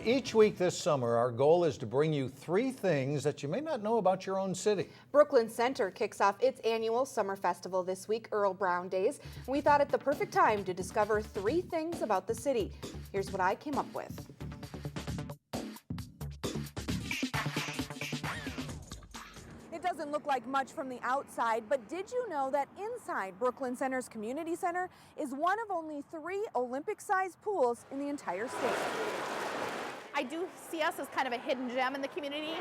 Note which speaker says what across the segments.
Speaker 1: Each week this summer, our goal is to bring you 3 things that you may not know about your own city.
Speaker 2: Brooklyn Center kicks off its annual summer festival this week, Earle Brown Days. We thought it the perfect time to discover 3 things about the city. Here's what I came up with. It doesn't look like much from the outside, but did you know that inside Brooklyn Center's community center is one of only 3 Olympic-sized pools in the entire state?
Speaker 3: I do see us as kind of a hidden gem in the community.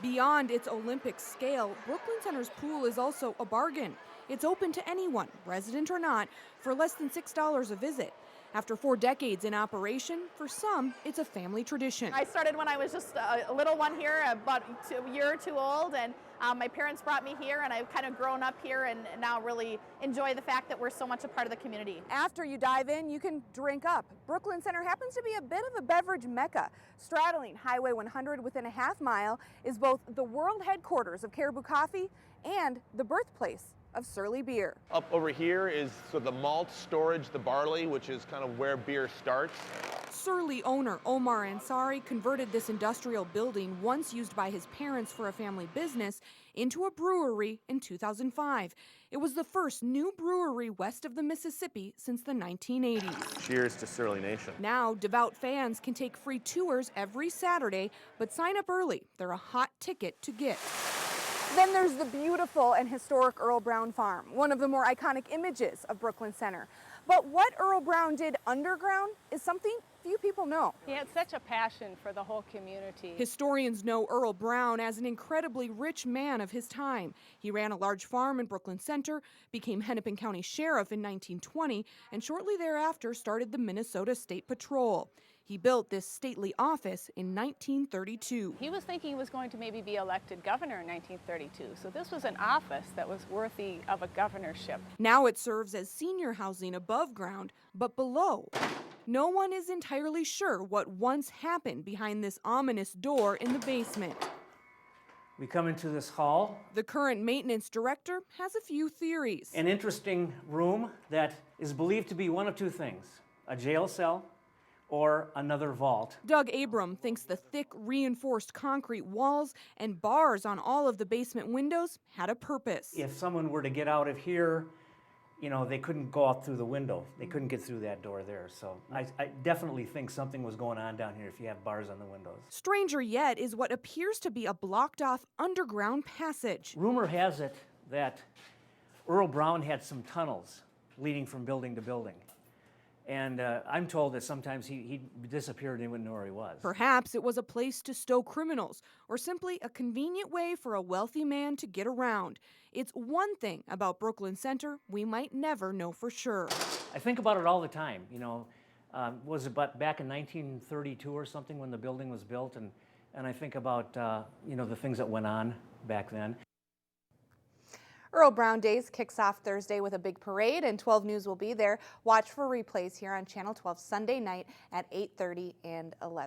Speaker 4: Beyond its Olympic scale, Brooklyn Center's pool is also a bargain. It's open to anyone, resident or not, for less than $6 a visit. After 4 decades in operation, for some, it's a family tradition.
Speaker 3: I started when I was just a little one here, about a year or 2 old, and my parents brought me here, and I've kind of grown up here and now really enjoy the fact that we're so much a part of the community.
Speaker 2: After you dive in, you can drink up. Brooklyn Center happens to be a bit of a beverage mecca. Straddling Highway 100 within a half mile is both the world headquarters of Caribou Coffee and the birthplace of Surly beer.
Speaker 5: Up over here is the malt storage, the barley, which is kind of where beer starts.
Speaker 4: Surly owner Omar Ansari converted this industrial building, once used by his parents for a family business, into a brewery in 2005. It was the first new brewery west of the Mississippi since the 1980s.
Speaker 5: Cheers to Surly Nation.
Speaker 4: Now, devout fans can take free tours every Saturday, but sign up early. They're a hot ticket to get.
Speaker 2: Then there's the beautiful and historic Earle Brown Farm, one of the more iconic images of Brooklyn Center. But what Earle Brown did underground is something few people know.
Speaker 6: He had such a passion for the whole community.
Speaker 4: Historians know Earle Brown as an incredibly rich man of his time. He ran a large farm in Brooklyn Center, became Hennepin County Sheriff in 1920, and shortly thereafter started the Minnesota State Patrol. He built this stately office in 1932.
Speaker 6: He was thinking he was going to maybe be elected governor in 1932, so this was an office that was worthy of a governorship.
Speaker 4: Now it serves as senior housing above ground, but below. No one is entirely sure what once happened behind this ominous door in the basement.
Speaker 7: We come into this hall.
Speaker 4: The current maintenance director has a few theories.
Speaker 7: An interesting room that is believed to be one of 2 things, a jail cell or another vault.
Speaker 4: Doug Abram thinks the thick reinforced concrete walls and bars on all of the basement windows had a purpose.
Speaker 7: If someone were to get out of here, they couldn't go out through the window. They couldn't get through that door there. So I definitely think something was going on down here if you have bars on the windows.
Speaker 4: Stranger yet is what appears to be a blocked off underground passage.
Speaker 7: Rumor has it that Earle Brown had some tunnels leading from building to building. And I'm told that sometimes he disappeared and he wouldn't know where he was.
Speaker 4: Perhaps it was a place to stow criminals, or simply a convenient way for a wealthy man to get around. It's one thing about Brooklyn Center we might never know for sure.
Speaker 7: I think about it all the time. Was it back in 1932 or something when the building was built? And I think about, the things that went on back then.
Speaker 2: Earle Brown Days kicks off Thursday with a big parade, and 12 News will be there. Watch for replays here on Channel 12 Sunday night at 8:30 and 11.